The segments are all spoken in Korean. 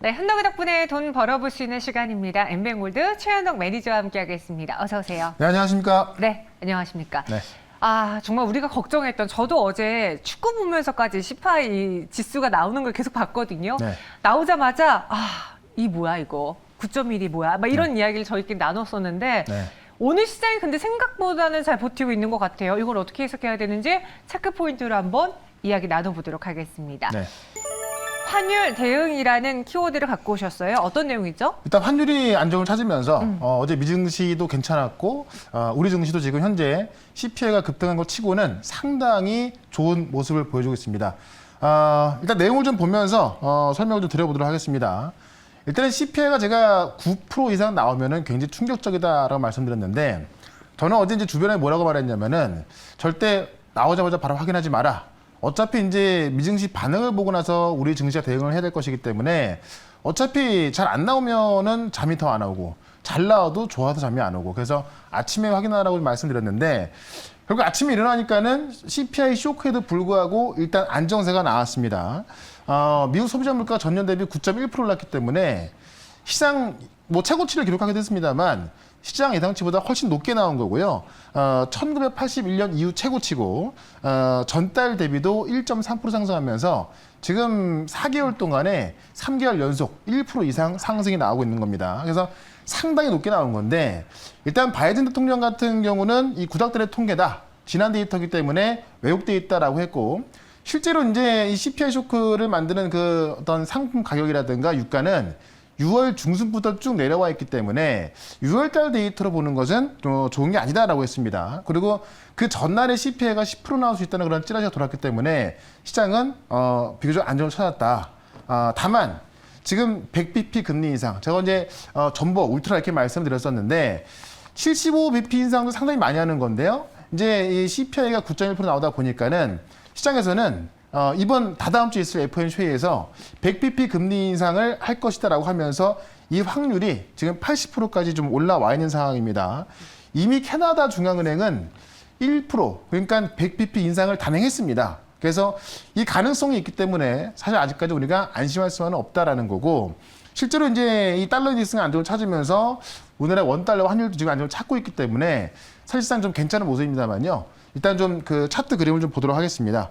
네, 한덕의 덕분에 돈 벌어볼 수 있는 시간입니다. 엠뱅골드 최현덕 매니저와 함께하겠습니다. 어서 오세요. 네, 안녕하십니까? 네, 안녕하십니까? 네. 아, 정말 우리가 걱정했던, 저도 어제 축구 보면서까지 시파이 지수가 나오는 걸 계속 봤거든요. 네. 나오자마자 이 뭐야 이거 9.1이 뭐야? 막 이런 이야기를 저희끼리 나눴었는데 네. 오늘 시장이 근데 생각보다는 잘 버티고 있는 것 같아요. 이걸 어떻게 해석해야 되는지 체크 포인트로 한번 이야기 나눠보도록 하겠습니다. 네. 환율 대응이라는 키워드를 갖고 오셨어요. 어떤 내용이죠? 일단 환율이 안정을 찾으면서 어제 미증시도 괜찮았고 우리 증시도 지금 현재 CPI가 급등한 것 치고는 상당히 좋은 모습을 보여주고 있습니다. 일단 내용을 좀 보면서 설명을 좀 드려보도록 하겠습니다. 일단은 CPI가 제가 9% 이상 나오면은 굉장히 충격적이다라고 말씀드렸는데 저는 어제 이제 주변에 뭐라고 말했냐면은 절대 나오자마자 바로 확인하지 마라. 어차피 이제 미증시 반응을 보고 나서 우리 증시가 대응을 해야 될 것이기 때문에 어차피 잘 안 나오면은 잠이 더 안 오고 잘 나와도 좋아서 잠이 안 오고 그래서 아침에 확인하라고 말씀드렸는데 결국 아침에 일어나니까는 CPI 쇼크에도 불구하고 일단 안정세가 나왔습니다. 미국 소비자 물가 전년 대비 9.1% 올랐기 때문에 시장 뭐 최고치를 기록하기도 했습니다만 시장 예상치보다 훨씬 높게 나온 거고요. 1981년 이후 최고치고 전달 대비도 1.3% 상승하면서 지금 4개월 동안에 3개월 연속 1% 이상 상승이 나오고 있는 겁니다. 그래서 상당히 높게 나온 건데 일단 바이든 대통령 같은 경우는 이 구닥들의 통계다. 지난 데이터이기 때문에 왜곡돼 있다라고 했고 실제로 이제 이 CPI 쇼크를 만드는 그 어떤 상품 가격이라든가 유가는 6월 중순부터 쭉 내려와 있기 때문에 6월 달 데이터로 보는 것은 좋은 게 아니다라고 했습니다. 그리고 그 전날에 CPI가 10% 나올 수 있다는 그런 찌라시가 돌았기 때문에 시장은 비교적 안정을 찾았다. 다만 지금 100bp 금리 인상, 제가 이제 전보 울트라 이렇게 말씀드렸었는데 75bp 인상도 상당히 많이 하는 건데요. 이제 이 CPI가 9.1% 나오다 보니까는 시장에서는 이번 다다음 주에 있을 FOMC 회의에서 100bp 금리 인상을 할 것이다라고 하면서 이 확률이 지금 80%까지 좀 올라와 있는 상황입니다. 이미 캐나다 중앙은행은 1% 그러니까 100bp 인상을 단행했습니다. 그래서 이 가능성이 있기 때문에 사실 아직까지 우리가 안심할 수는 없다라는 거고 실제로 이제 이 달러 인덱스가 안정을 찾으면서 우리나라 원달러 환율도 지금 안정을 찾고 있기 때문에 사실상 좀 괜찮은 모습입니다만요. 일단 좀 그 차트 그림을 좀 보도록 하겠습니다.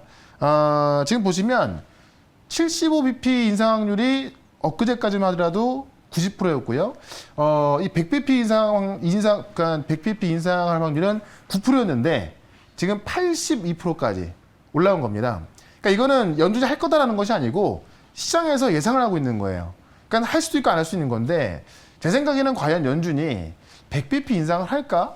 지금 보시면 75bp 인상 확률이 엊그제까지만 하더라도 90%였고요. 이 100bp 그러니까 100bp 인상할 확률은 9%였는데 지금 82%까지 올라온 겁니다. 그러니까 이거는 연준이 할 거다라는 것이 아니고 시장에서 예상을 하고 있는 거예요. 그러니까 할 수도 있고 안 할 수 있는 건데 제 생각에는 과연 연준이 100bp 인상을 할까?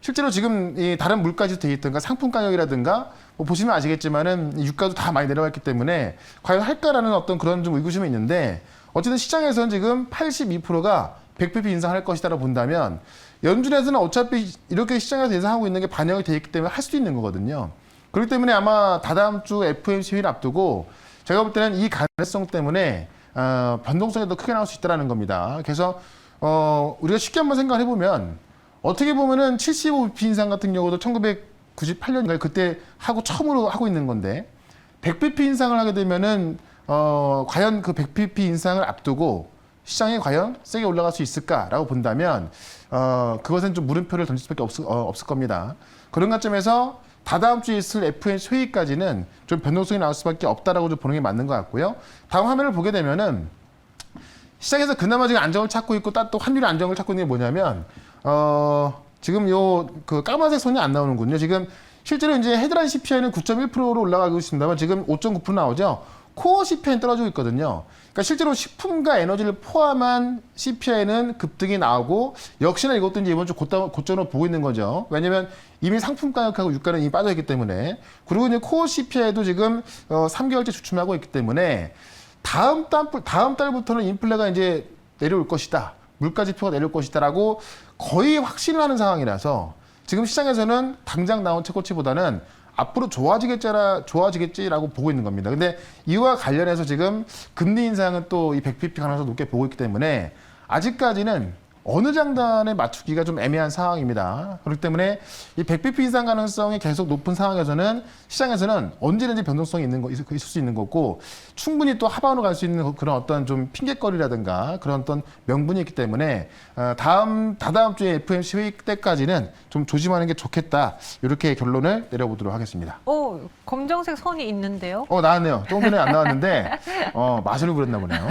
실제로 지금 이 다른 물가지수 데이터가 상품 가격이라든가 뭐 보시면 아시겠지만은 유가도 다 많이 내려왔기 때문에 과연 할까라는 어떤 그런 좀 의구심이 있는데 어쨌든 시장에서는 지금 82%가 100bp 인상할 것이다라고 본다면 연준에서는 어차피 이렇게 시장에서 예상하고 있는 게 반영이 돼 있기 때문에 할 수도 있는 거거든요. 그렇기 때문에 아마 다다음 주 FOMC 회의를 앞두고 제가 볼 때는 이 가능성 때문에 변동성이 더 크게 나올 수 있다는 겁니다. 그래서 우리가 쉽게 한번 생각을 해보면 어떻게 보면은 75bp 인상 같은 경우도 1998년인가요? 그때 처음으로 하고 있는 건데 100bp 인상을 하게 되면은 과연 그 100bp 인상을 앞두고 시장이 과연 세게 올라갈 수 있을까라고 본다면 그것은 좀 물음표를 던질 수밖에 없을 겁니다. 그런 관점에서 다다음 주에 있을 FOMC 회의까지는 좀 변동성이 나올 수밖에 없다라고 좀 보는 게 맞는 것 같고요. 다음 화면을 보게 되면은 시장에서 그나마 지금 안정을 찾고 있고 또 환율의 안정을 찾고 있는 게 뭐냐면 지금 그 까만색 선이 안 나오는군요. 지금 실제로 이제 헤드라인 CPI는 9.1%로 올라가고 있습니다만 지금 5.9% 나오죠. 코어 CPI는 떨어지고 있거든요. 그러니까 실제로 식품과 에너지를 포함한 CPI는 급등이 나오고 역시나 이것도 이제 이번 주 고점으로 보고 있는 거죠. 왜냐면 이미 상품 가격하고 유가는 이미 빠져있기 때문에 그리고 이제 코어 CPI도 지금 3개월째 주춤하고 있기 때문에 다음 달부터는 인플레가 이제 내려올 것이다. 물가 지표가 내려올 것이다라고 거의 확신을 하는 상황이라서 지금 시장에서는 당장 나온 최고치보다는 앞으로 좋아지겠지라고 보고 있는 겁니다. 근데 이와 관련해서 지금 금리 인상은 또 이 100bp 가능성 높게 보고 있기 때문에 아직까지는 어느 장단에 맞추기가 좀 애매한 상황입니다. 그렇기 때문에 이 100bp 이상 가능성이 계속 높은 상황에서는 시장에서는 언제든지 변동성이 있을 수 있는 거고 충분히 또 하방으로 갈 수 있는 그런 어떤 좀 핑계거리라든가 그런 어떤 명분이 있기 때문에 다다음 주에 FOMC 회의 때까지는 좀 조심하는 게 좋겠다. 이렇게 결론을 내려보도록 하겠습니다. 검정색 선이 있는데요. 나왔네요. 조금 전에 안 나왔는데 마술을 부렸나 보네요.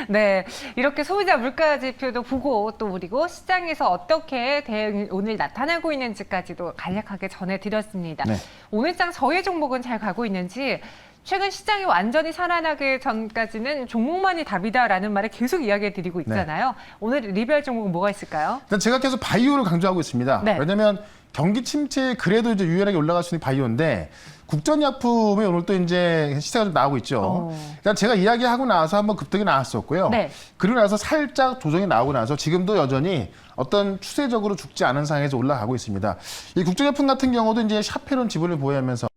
네. 네, 이렇게 소비자 물가 지표도 보고 또 그리고 시장에서 어떻게 대응이 오늘 나타나고 있는지까지도 간략하게 전해드렸습니다. 네. 오늘장 저희 종목은 잘 가고 있는지 최근 시장이 완전히 살아나기 전까지는 종목만이 답이다라는 말을 계속 이야기해드리고 있잖아요. 오늘 리뷰할 종목은 뭐가 있을까요? 일단 제가 계속 바이오를 강조하고 있습니다. 네. 왜냐하면 경기 침체에 그래도 이제 유연하게 올라갈 수 있는 바이오인데 국전약품이 오늘 또 이제 시세가 좀 나오고 있죠. 일단 제가 이야기하고 나서 한번 급등이 나왔었고요. 네. 그리고 나서 살짝 조정이 나오고 나서 지금도 여전히 어떤 추세적으로 죽지 않은 상황에서 올라가고 있습니다. 이 국전약품 같은 경우도 이제 샤페론 지분을 보유하면서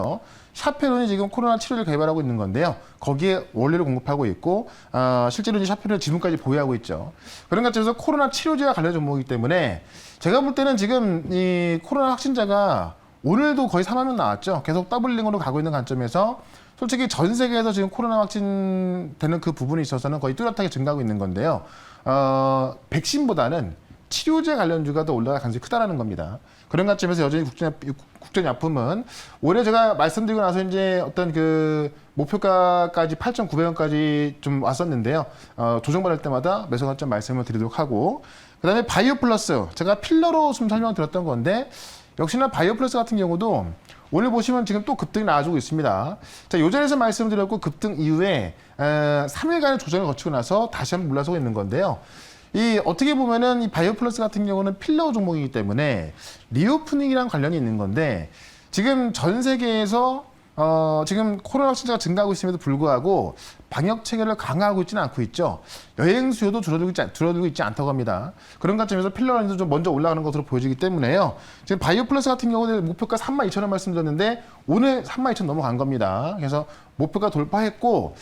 샤페론이 지금 코로나 치료를 개발하고 있는 건데요. 거기에 원료를 공급하고 있고 실제로 이제 샤페론 지분까지 보유하고 있죠. 그런 것처럼 코로나 치료제와 관련 종목이기 때문에 제가 볼 때는 지금 이 코로나 확진자가 오늘도 거의 3만 명 나왔죠. 계속 더블링으로 가고 있는 관점에서 솔직히 전 세계에서 지금 코로나 확진되는 그 부분에 있어서는 거의 뚜렷하게 증가하고 있는 건데요. 백신보다는 치료제 관련주가 더 올라갈 가능성이 크다라는 겁니다. 그런 관점에서 여전히 국전약품은 올해 제가 말씀드리고 나서 이제 어떤 그 목표가까지 8,900원까지 좀 왔었는데요. 조정받을 때마다 매수 관점 말씀을 드리도록 하고 그다음에 바이오 플러스 제가 필러로 좀 설명드렸던 건데 역시나 바이오 플러스 같은 경우도 오늘 보시면 지금 또 급등이 나와주고 있습니다. 자, 요 자리에서 말씀드렸고 급등 이후에 3일간의 조정을 거치고 나서 다시 한번 올라서고 있는 건데요. 이 어떻게 보면은 이 바이오 플러스 같은 경우는 필러 종목이기 때문에 리오프닝이랑 관련이 있는 건데 지금 전 세계에서 지금 코로나 확진자가 증가하고 있음에도 불구하고 방역 체계를 강화하고 있지는 않고 있죠. 여행 수요도 줄어들고 있지 않다고 합니다. 그런 관점에서 필러 라인도 좀 먼저 올라가는 것으로 보여지기 때문에요. 지금 바이오 플러스 같은 경우는 목표가 32,000원 말씀드렸는데 오늘 32,000원 넘어간 겁니다. 그래서 목표가 돌파했고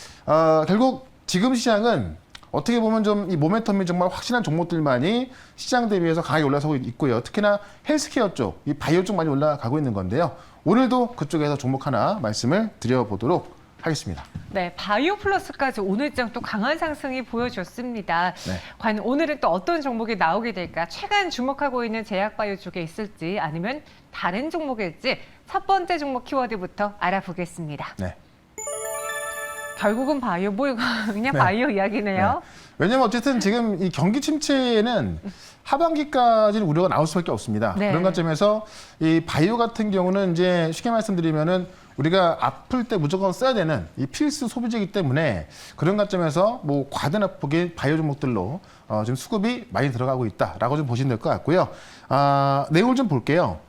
결국 지금 시장은 어떻게 보면 좀 이 모멘텀이 정말 확실한 종목들만이 시장 대비해서 강하게 올라서고 있고요. 특히나 헬스케어 쪽, 이 바이오 쪽 많이 올라가고 있는 건데요. 오늘도 그쪽에서 종목 하나 말씀을 드려보도록 하겠습니다. 네, 바이오 플러스까지 오늘장 또 강한 상승이 보여줬습니다. 네. 과연 오늘은 또 어떤 종목이 나오게 될까? 최근 주목하고 있는 제약바이오 쪽에 있을지 아니면 다른 종목일지 첫 번째 종목 키워드부터 알아보겠습니다. 네. 결국은 바이오, 그냥 네. 바이오 이야기네요. 네. 왜냐면 어쨌든 지금 이 경기 침체에는 하반기까지는 우려가 나올 수밖에 없습니다. 네. 그런 관점에서 이 바이오 같은 경우는 이제 쉽게 말씀드리면은 우리가 아플 때 무조건 써야 되는 이 필수 소비재이기 때문에 그런 관점에서 뭐 과대납폭의 바이오 종목들로 지금 수급이 많이 들어가고 있다라고 좀 보시면 될 것 같고요. 내용을 좀 볼게요.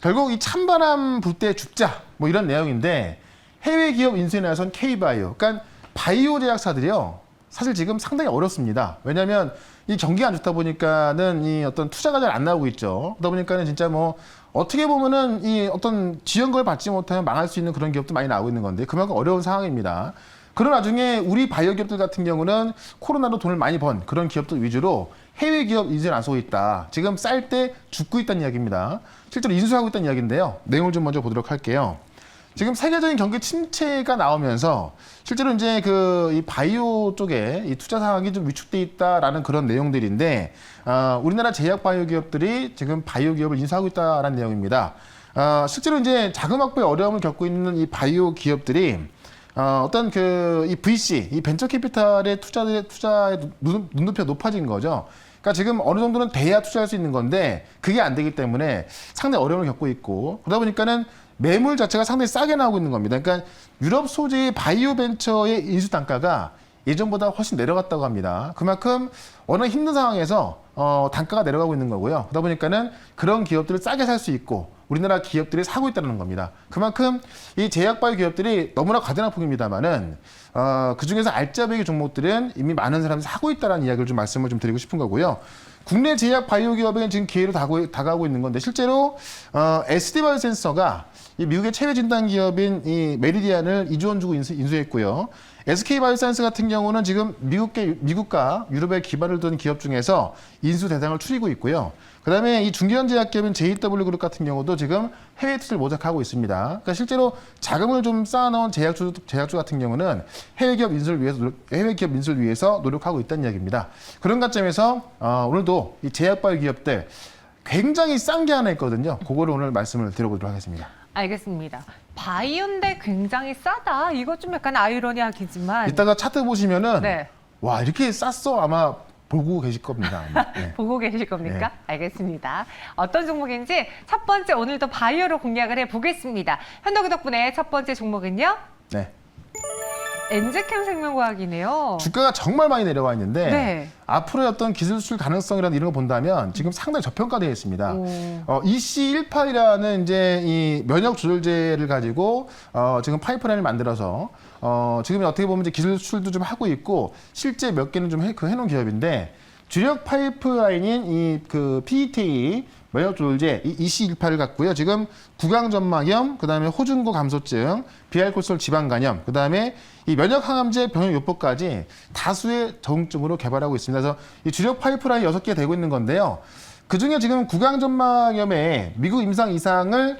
결국 이 찬바람 불 때 죽자 뭐 이런 내용인데 해외 기업 인수에 나선 K바이오, 그러니까 바이오 제약사들이요. 사실 지금 상당히 어렵습니다. 왜냐하면 이 경기가 안 좋다 보니까는 이 어떤 투자가 잘 안 나오고 있죠. 그러다 보니까는 진짜 뭐 어떻게 보면은 이 어떤 지원금을 받지 못하면 망할 수 있는 그런 기업도 많이 나오고 있는 건데 그만큼 어려운 상황입니다. 그런 와중에 우리 바이오 기업들 같은 경우는 코로나로 돈을 많이 번 그런 기업들 위주로 해외 기업 인수에 나서고 있다. 지금 쌀 때 죽고 있다는 이야기입니다. 실제로 인수하고 있다는 이야기인데요. 내용을 좀 먼저 보도록 할게요. 지금 세계적인 경기 침체가 나오면서 실제로 이제 이 바이오 쪽에 이 투자 상황이 좀 위축돼 있다라는 그런 내용들인데 우리나라 제약 바이오 기업들이 지금 바이오 기업을 인수하고 있다라는 내용입니다. 실제로 이제 자금 확보에 어려움을 겪고 있는 이 바이오 기업들이 어떤 이 VC, 이 벤처 캐피탈의 투자의 눈높이가 높아진 거죠. 그러니까 지금 어느 정도는 돼야 투자할 수 있는 건데 그게 안 되기 때문에 상당히 어려움을 겪고 있고 그러다 보니까는 매물 자체가 상당히 싸게 나오고 있는 겁니다. 그러니까 유럽 소재의 바이오 벤처의 인수 단가가 예전보다 훨씬 내려갔다고 합니다. 그만큼 워낙 힘든 상황에서 단가가 내려가고 있는 거고요. 그러다 보니까는 그런 기업들을 싸게 살 수 있고 우리나라 기업들이 사고 있다는 겁니다. 그만큼 이 제약 바이오 기업들이 너무나 과대납폭입니다만은 그 중에서 알짜배기 종목들은 이미 많은 사람들이 사고 있다는 이야기를 좀 말씀을 좀 드리고 싶은 거고요. 국내 제약 바이오 기업에는 지금 기회로 다가오고 있는 건데 실제로 SD 바이오센서가 이 미국의 체외 진단 기업인 이 메리디안을 2조 원 주고 인수했고요. SK 바이오사이언스 같은 경우는 지금 미국과 유럽에 기반을 둔 기업 중에서 인수 대상을 추리고 있고요. 그다음에 이 중견제약기업인 JW그룹 같은 경우도 지금 해외 투자를 모색하고 있습니다. 그러니까 실제로 자금을 좀 쌓아놓은 제약주 같은 경우는 해외 기업 인수를 위해서 노력하고 있다는 이야기입니다. 그런 관점에서 오늘도 이 제약바이오 기업들 굉장히 싼 게 하나 있거든요. 그거를 오늘 말씀을 드려보도록 하겠습니다. 알겠습니다. 바이오인데 굉장히 싸다. 이거 좀 약간 아이러니하겠지만 이따가 차트 보시면은 네. 와 이렇게 쌌어 아마 보고 계실 겁니다. 아마. 네. 보고 계실 겁니까? 알겠습니다. 어떤 종목인지 첫 번째 오늘도 바이오로 공략을 해보겠습니다. 현덕 덕분에 첫 번째 종목은요. 네. 엔즈캠 생명과학이네요. 주가가 정말 많이 내려와 있는데 네. 앞으로의 어떤 기술 수출 가능성이라는 이런 거 본다면 지금 상당히 저평가되어 있습니다. EC18이라는 이제 이 면역 조절제를 가지고 지금 파이프라인을 만들어서 지금 어떻게 보면 이제 기술 수출도 좀 하고 있고 실제 몇 개는 좀 해놓은 기업인데 주력 파이프라인인 이 그 PET 면역 조절제 이 EC18을 갖고요. 지금 구강점막염, 그다음에 호중고 감소증, 비알코올 지방 간염, 그다음에 이 면역 항암제 병역 요법까지 다수의 적응증으로 개발하고 있습니다. 그래서 이 주력 파이프라인 6개 되고 있는 건데요. 그중에 지금 구강점막염에 미국 임상 이상을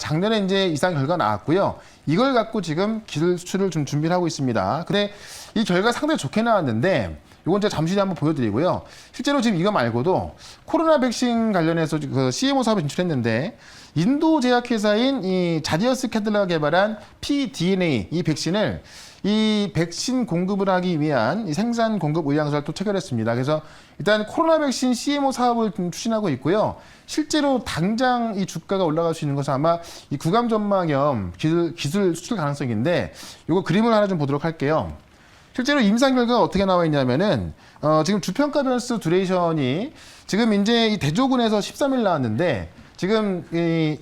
작년에 이제 이상 결과 나왔고요. 이걸 갖고 지금 기술 수출을 좀 준비를 하고 있습니다. 근데 이 결과 상당히 좋게 나왔는데 이건 제가 잠시 한번 보여드리고요. 실제로 지금 이거 말고도 코로나 백신 관련해서 그 CMO 사업에 진출했는데 인도 제약회사인 이 자디어스 캐들라가 개발한 pDNA 이 백신을 이 백신 공급을 하기 위한 이 생산 공급 의향서를 또 체결했습니다. 그래서 일단 코로나 백신 CMO 사업을 좀 추진하고 있고요. 실제로 당장 이 주가가 올라갈 수 있는 것은 아마 이 구강점막염 기술 수출 가능성인데 이거 그림을 하나 좀 보도록 할게요. 실제로 임상 결과가 어떻게 나와 있냐면은 지금 주평가 변수 듀레이션이 지금 이제 이 대조군에서 13일 나왔는데 지금 이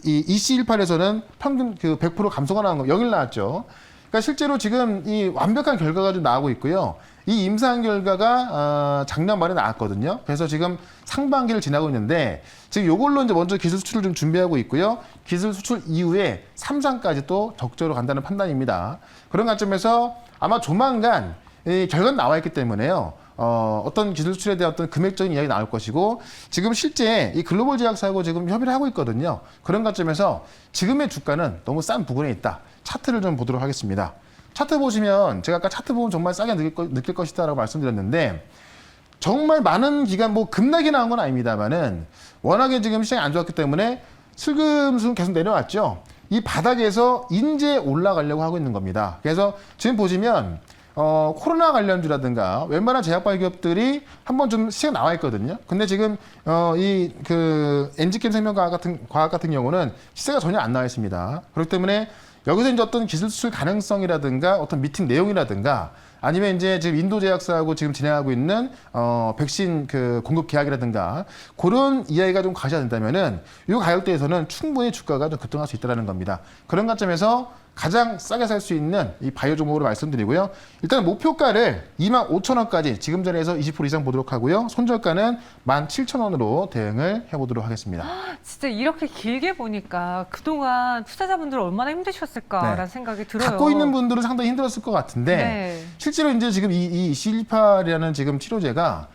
EC18에서는 평균 그 100% 감소가 나온 거 0일 나왔죠. 그러니까 실제로 지금 이 완벽한 결과가 좀 나오고 있고요. 이 임상 결과가 작년 말에 나왔거든요. 그래서 지금 상반기를 지나고 있는데 지금 요걸로 이제 먼저 기술 수출을 좀 준비하고 있고요. 기술 수출 이후에 3상까지 또 적절로 간다는 판단입니다. 그런 관점에서 아마 조만간 이 결과는 나와 있기 때문에요. 어떤 기술 수출에 대한 어떤 금액적인 이야기 나올 것이고 지금 실제 이 글로벌 제약사하고 지금 협의를 하고 있거든요. 그런 관점에서 지금의 주가는 너무 싼 부분에 있다. 차트를 좀 보도록 하겠습니다. 차트 보시면 제가 아까 차트 보면 정말 싸게 느낄 것이다라고 말씀드렸는데 정말 많은 기간 뭐 급락이 나온 건 아닙니다만은 워낙에 지금 시장이 안 좋았기 때문에 슬금슬금 계속 내려왔죠. 이 바닥에서 이제 올라가려고 하고 있는 겁니다. 그래서 지금 보시면 코로나 관련주라든가 웬만한 제약바이오 기업들이 한번 좀 시장 나와 있거든요. 근데 지금 이 그 엔지캠 생명과학 같은 경우는 시세가 전혀 안 나와 있습니다. 그렇기 때문에 여기서 이제 어떤 기술 수출 가능성이라든가 어떤 미팅 내용이라든가 아니면 이제 지금 인도 제약사하고 지금 진행하고 있는 백신 그 공급 계약이라든가 그런 이야기가 좀 가셔야 된다면은 이 가격대에서는 충분히 주가가 좀 급등할 수 있다는 겁니다. 그런 관점에서 가장 싸게 살 수 있는 이 바이오 종목으로 말씀드리고요. 일단 목표가를 25,000원까지 지금 전에서 20% 이상 보도록 하고요. 손절가는 17,000원으로 대응을 해보도록 하겠습니다. 진짜 이렇게 길게 보니까 그동안 투자자분들 얼마나 힘드셨을까라는 생각이 들어요. 갖고 있는 분들은 상당히 힘들었을 것 같은데 네. 실제로 이제 지금 이 C18이라는 지금 치료제가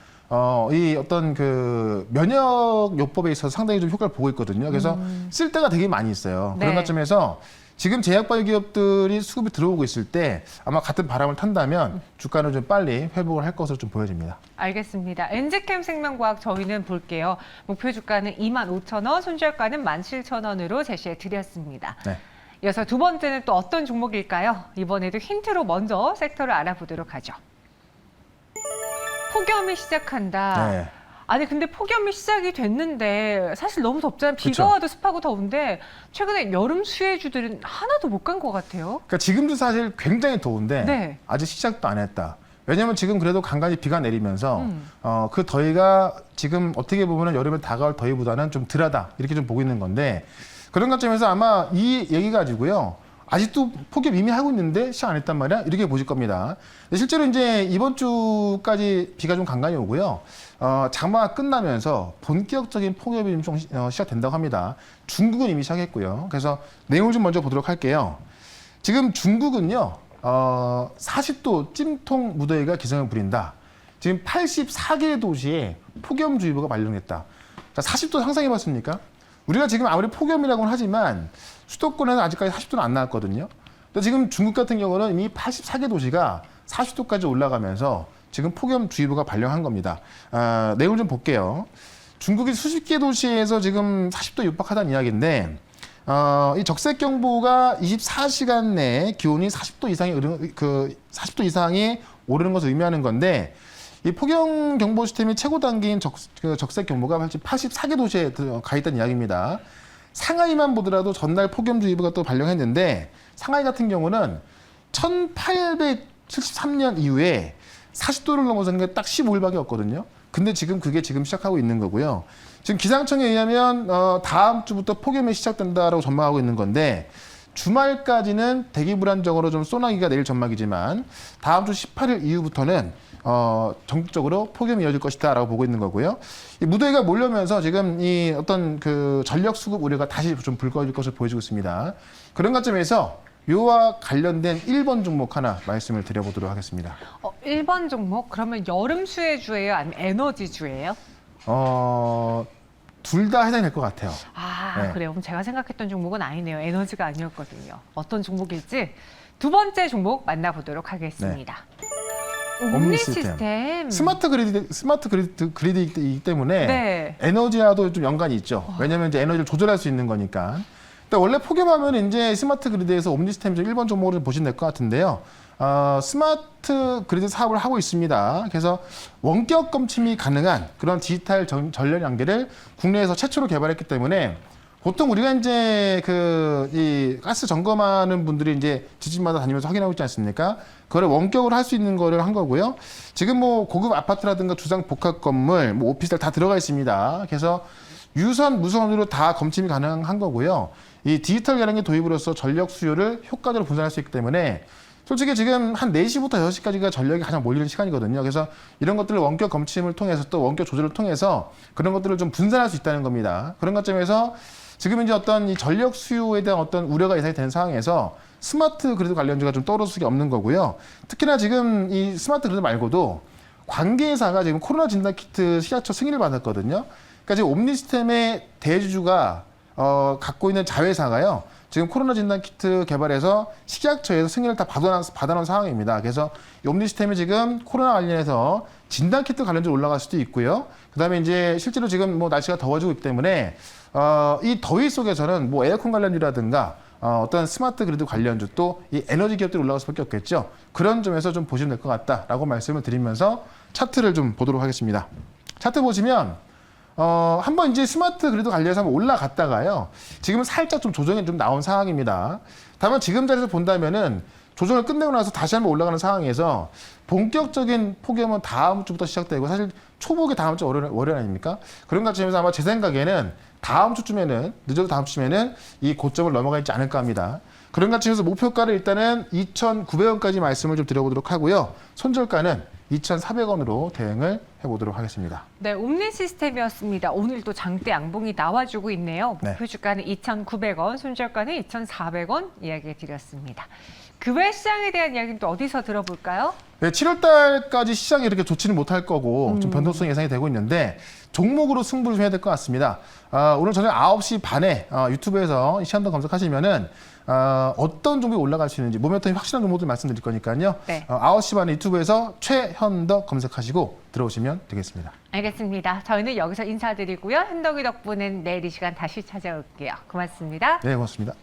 이 어떤 그 면역 요법에 있어서 상당히 좀 효과를 보고 있거든요. 그래서 쓸 때가 되게 많이 있어요. 그런 네. 관점에서 지금 제약바이오 기업들이 수급이 들어오고 있을 때 아마 같은 바람을 탄다면 주가는 좀 빨리 회복을 할 것으로 좀 보여집니다. 알겠습니다. 엔지캠 생명과학 저희는 볼게요. 목표 주가는 25,000원, 손절가는 17,000원으로 제시해 드렸습니다. 네. 이어서 두 번째는 또 어떤 종목일까요? 이번에도 힌트로 먼저 섹터를 알아보도록 하죠. 폭염이 시작한다. 네. 아니 근데 폭염이 시작이 됐는데 사실 너무 덥잖아요. 비가 그쵸. 와도 습하고 더운데 최근에 여름 수혜주들은 하나도 못 간 것 같아요. 그러니까 지금도 사실 굉장히 더운데 네. 아직 시작도 안 했다. 왜냐하면 지금 그래도 간간히 비가 내리면서 그 더위가 지금 어떻게 보면 여름에 다가올 더위보다는 좀 덜하다 이렇게 좀 보고 있는 건데 그런 관점에서 아마 이 얘기 가지고요. 아직도 폭염 이미 하고 있는데 시작 안 했단 말이야? 이렇게 보실 겁니다. 실제로 이제 이번 주까지 비가 좀 간간히 오고요. 장마가 끝나면서 본격적인 폭염이 좀 시작된다고 합니다. 중국은 이미 시작했고요. 그래서 내용을 좀 먼저 보도록 할게요. 지금 중국은요, 40도 찜통 무더위가 기승을 부린다. 지금 84개 도시에 폭염주의보가 발령됐다. 자, 40도 상상해봤습니까? 우리가 지금 아무리 폭염이라고는 하지만 수도권에는 아직까지 40도는 안 나왔거든요. 근데 지금 중국 같은 경우는 이미 84개 도시가 40도까지 올라가면서 지금 폭염주의보가 발령한 겁니다. 내용을 좀 볼게요. 중국이 수십 개 도시에서 지금 40도 육박하다는 이야기인데, 이 적색경보가 24시간 내에 기온이 40도 이상이 오르는 것을 의미하는 건데, 이 폭염경보 시스템이 최고 단계인 적색경보가 84개 도시에 가 있다는 이야기입니다. 상하이만 보더라도 전날 폭염주의보가 또 발령했는데, 상하이 같은 경우는 1873년 이후에 40도를 넘어서는 게 딱 15일밖에 없거든요. 근데 지금 그게 지금 시작하고 있는 거고요. 지금 기상청에 의하면 다음 주부터 폭염이 시작된다라고 전망하고 있는 건데, 주말까지는 대기 불안정으로 좀 소나기가 내릴 전망이지만 다음 주 18일 이후부터는 전국적으로 폭염이 이어질 것이다라고 보고 있는 거고요. 이 무더위가 몰려오면서 지금 이 어떤 그 전력 수급 우려가 다시 좀 불거질 것을 보여주고 있습니다. 그런 관점에서 요와 관련된 1번 종목 하나 말씀을 드려보도록 하겠습니다. 1번 종목? 그러면 여름 수혜주예요? 아니면 에너지주예요? 둘 다 해당이 될 것 같아요. 네. 그래요. 그럼 제가 생각했던 종목은 아니네요. 에너지가 아니었거든요. 어떤 종목일지 두 번째 종목 만나보도록 하겠습니다. 옴니 시스템. 스마트 그리드이기 때문에 네. 에너지와도 좀 연관이 있죠. 왜냐하면 이제 에너지를 조절할 수 있는 거니까. 근데 원래 폭염하면 이제 스마트 그리드에서 옴니 시스템 좀 1번 종목으로 보시면 될 것 같은데요. 스마트 그리드 사업을 하고 있습니다. 그래서 원격 검침이 가능한 그런 디지털 전력 연계를 국내에서 최초로 개발했기 때문에 보통 우리가 이제 이 가스 점검하는 분들이 이제 집집마다 다니면서 확인하고 있지 않습니까? 그거를 원격으로 할 수 있는 거를 한 거고요. 지금 뭐 고급 아파트라든가 주상 복합 건물, 뭐 오피스텔 다 들어가 있습니다. 그래서 유선, 무선으로 다 검침이 가능한 거고요. 이 디지털 계량기 도입으로써 전력 수요를 효과적으로 분산할 수 있기 때문에 솔직히 지금 한 4시부터 6시까지가 전력이 가장 몰리는 시간이거든요. 그래서 이런 것들을 원격 검침을 통해서 또 원격 조절을 통해서 그런 것들을 좀 분산할 수 있다는 겁니다. 그런 관점에서 지금 이제 어떤 이 전력 수요에 대한 어떤 우려가 예상이 되는 상황에서 스마트 그리드 관련주가 좀 떠오를 수가 없는 거고요. 특히나 지금 이 스마트 그리드 말고도 관계사가 지금 코로나 진단 키트 식약처 승인을 받았거든요. 그러니까 지금 옴니 시스템의 대주주가 갖고 있는 자회사가요. 지금 코로나 진단 키트 개발해서 식약처에서 승인을 다 받아놓은 상황입니다. 그래서 이 옴니 시스템이 지금 코로나 관련해서 진단 키트 관련주로 올라갈 수도 있고요. 그다음에 이제 실제로 지금 뭐 날씨가 더워지고 있기 때문에 이 더위 속에서는 뭐 에어컨 관련주라든가 어떤 스마트 그리드 관련주 또 이 에너지 기업들이 올라갈 수밖에 없겠죠. 그런 점에서 좀 보시면 될 것 같다라고 말씀을 드리면서 차트를 좀 보도록 하겠습니다. 차트 보시면 한번 이제 스마트 그리드 관련해서 한번 올라갔다가요. 지금은 살짝 좀 조정이 좀 나온 상황입니다. 다만 지금 자리에서 본다면은 조정을 끝내고 나서 다시 한번 올라가는 상황에서 본격적인 폭염은 다음 주부터 시작되고 사실 초복이 다음 주 월요일 아닙니까? 그런 관점에서 아마 제 생각에는 다음 주쯤에는 늦어도 다음 주쯤에는 이 고점을 넘어가 있지 않을까 합니다. 그런 관점에서 목표가를 일단은 2,900원까지 말씀을 좀 드려보도록 하고요. 손절가는 2,400원으로 대응을 해보도록 하겠습니다. 네, 옴니 시스템이었습니다. 오늘도 장대 양봉이 나와주고 있네요. 목표 주가는 2,900원, 손절가는 2,400원 이야기해 드렸습니다. 그 외 시장에 대한 이야기는 또 어디서 들어볼까요? 네, 7월 달까지 시장이 이렇게 좋지는 못할 거고 좀 변동성이 예상이 되고 있는데 종목으로 승부를 좀 해야 될 것 같습니다. 오늘 저녁 9시 반에 유튜브에서 시한동 검색하시면은 어떤 종목이 올라갈 수 있는지 모멘텀이 확실한 종목들 말씀드릴 거니까요. 네. 9시 반에 유튜브에서 최현덕 검색하시고 들어오시면 되겠습니다. 알겠습니다. 저희는 여기서 인사드리고요. 현덕이 덕분에 내일 이 시간 다시 찾아올게요. 고맙습니다. 네, 고맙습니다.